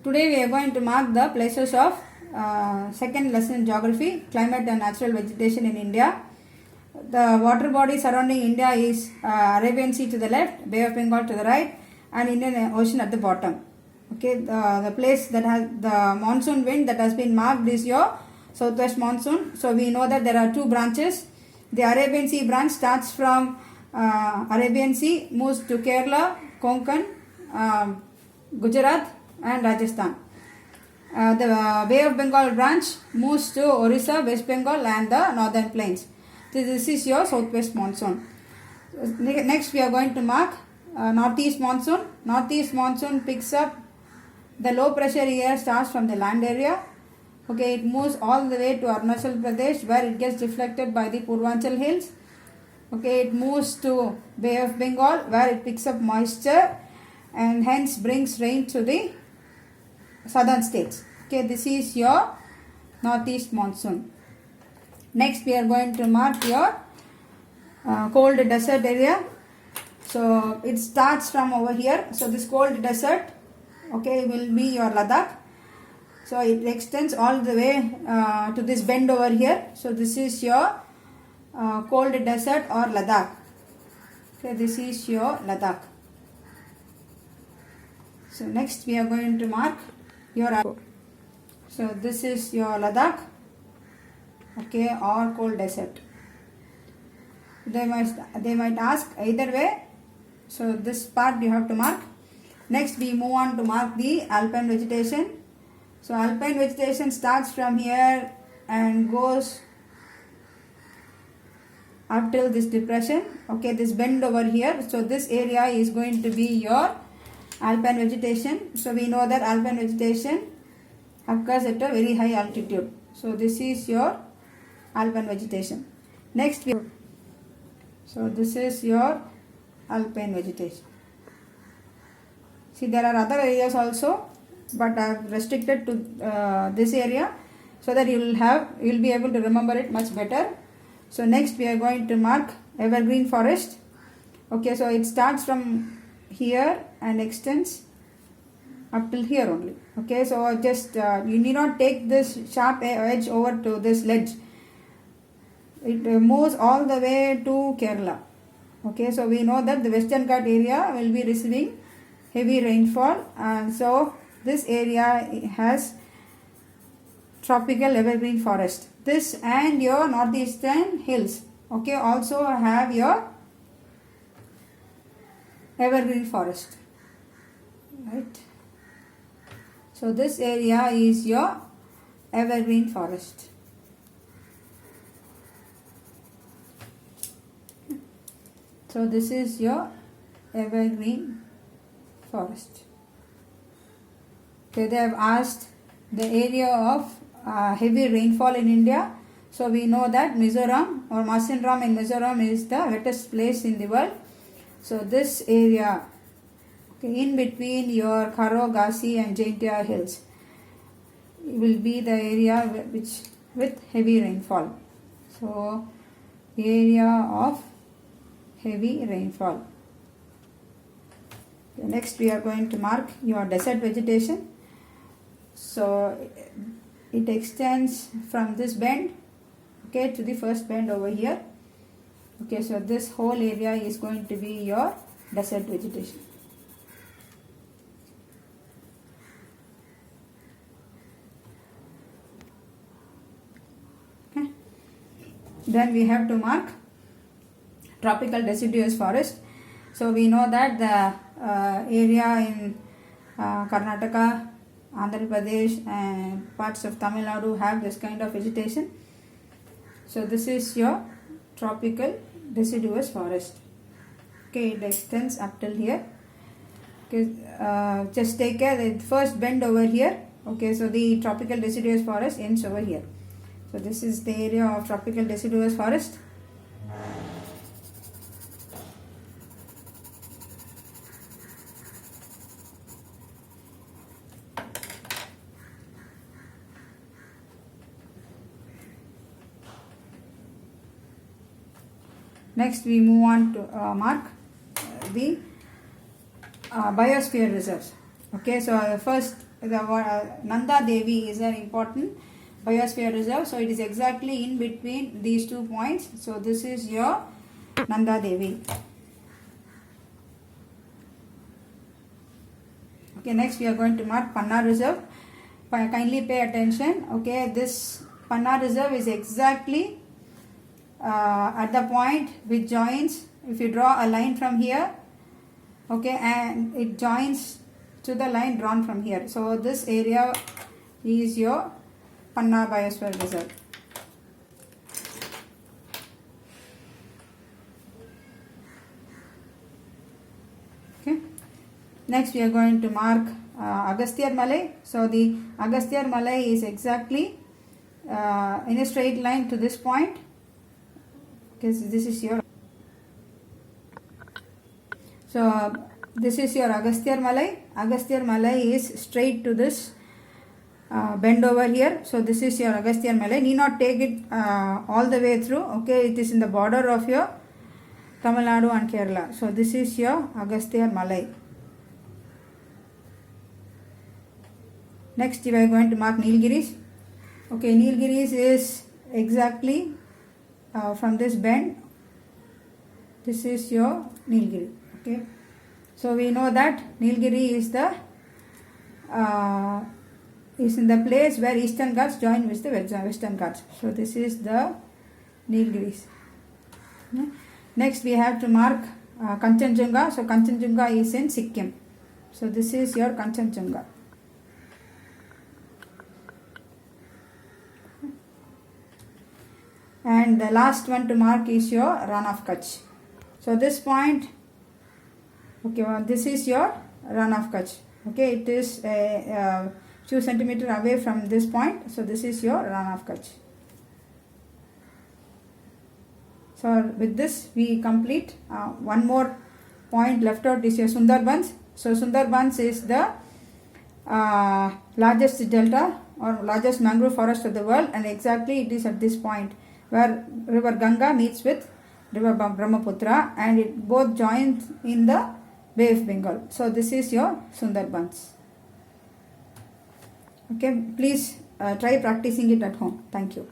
Today we are going to mark the places of second lesson in geography, climate and natural vegetation in India. The water body surrounding India is Arabian Sea to the left, Bay of Bengal to the right, and Indian Ocean at the bottom. Okay, the place that has the monsoon wind that has been marked is your southwest monsoon. So we know that there are two branches. The Arabian Sea branch starts from Arabian Sea, moves to Kerala, Konkan, Gujarat and Rajasthan. The Bay of Bengal branch moves to Orissa, West Bengal and the northern plains. This is your southwest monsoon. Next we are going to mark northeast monsoon. Northeast monsoon picks up the low pressure air, starts from the land area. Okay, it moves all the way to Arunachal Pradesh where it gets deflected by the Purvanchal hills. Okay, it moves to Bay of Bengal where it picks up moisture and hence brings rain to the southern states. Okay, this is your northeast monsoon. Next we are going to mark your cold desert area. So it starts from over here. So this cold desert, okay, will be your Ladakh. So it extends all the way to this bend over here. So this is your cold desert or Ladakh. Okay, this is your Ladakh. So next we are going to mark your, so this is your Ladakh, okay, or cold desert. They might ask either way. So this part you have to mark. Next we move on to mark the alpine vegetation. So alpine vegetation starts from here and goes up till this depression, okay, this bend over here. So this area is going to be your alpine vegetation. So we know that alpine vegetation occurs at a very high altitude. So this is your alpine vegetation. Next, so this is your alpine vegetation. See, there are other areas also, but I have restricted to this area so that you will be able to remember it much better. So next we are going to mark evergreen forest. Okay, so it starts from here and extends up till here only. Okay, so just you need not take this sharp edge over to this ledge. It moves all the way to Kerala. Okay, so we know that the Western Ghat area will be receiving heavy rainfall, and so this area has tropical evergreen forest. This and your northeastern hills, okay, also have your evergreen forest, right? So this area is your evergreen forest. So this is your evergreen forest. Okay, they have asked the area of heavy rainfall in India. So we know that Mizoram or Masinram in Mizoram is the wettest place in the world. So this area, okay, in between your Karo, Gasi and Jaintia hills will be the area which with heavy rainfall. So area of heavy rainfall. Okay, next we are going to mark your desert vegetation. So it extends from this bend, okay, to the first bend over here. Okay, so this whole area is going to be your desert vegetation. Okay. Then we have to mark tropical deciduous forest. So we know that the area in Karnataka, Andhra Pradesh and parts of Tamil Nadu have this kind of vegetation. So this is your tropical deciduous forest. Okay, it extends up till here. Okay, just take care, the first bend over here. Okay, so the tropical deciduous forest ends over here. So this is the area of tropical deciduous forest. Next we move on to mark the biosphere reserves. Okay, so first Nanda Devi is an important biosphere reserve. So it is exactly in between these 2 points. So this is your Nanda Devi. Okay, next we are going to mark Panna Reserve. Kindly pay attention. Okay, this Panna Reserve is exactly at the point which joins, if you draw a line from here, okay, and it joins to the line drawn from here. So this area is your Panna Biosphere Reserve. Okay. Next we are going to mark Agasthyar Malai. So the Agasthyar Malai is exactly in a straight line to this point. Okay, so this is your Agasthyar Malai. Agasthyar Malai is straight to this bend over here. So this is your Agasthyar Malai. Need not take it all the way through. Okay, it is in the border of your Tamil Nadu and Kerala. So this is your Agasthyar Malai. Next we are going to mark Nilgiris. Okay, Nilgiris is exactly from this bend. This is your Nilgiri. Okay, so we know that Nilgiri is in the place where Eastern Ghats join with the Western Ghats. So this is the Nilgiris. Next we have to mark Kanchenjunga. So Kanchenjunga is in Sikkim. So this is your Kanchenjunga. And the last one to mark is your Rann of Kutch. So this point, okay, this is your Rann of Kutch. Okay, it is a few centimeters away from this point. So this is your Rann of Kutch. So with this we complete. One more point left out is your Sundarbans. So Sundarbans is the largest delta or largest mangrove forest of the world, and exactly it is at this point where river Ganga meets with river Brahmaputra, and it both joins in the Bay of Bengal. So this is your Sundarbans. Okay, please try practicing it at home. Thank you.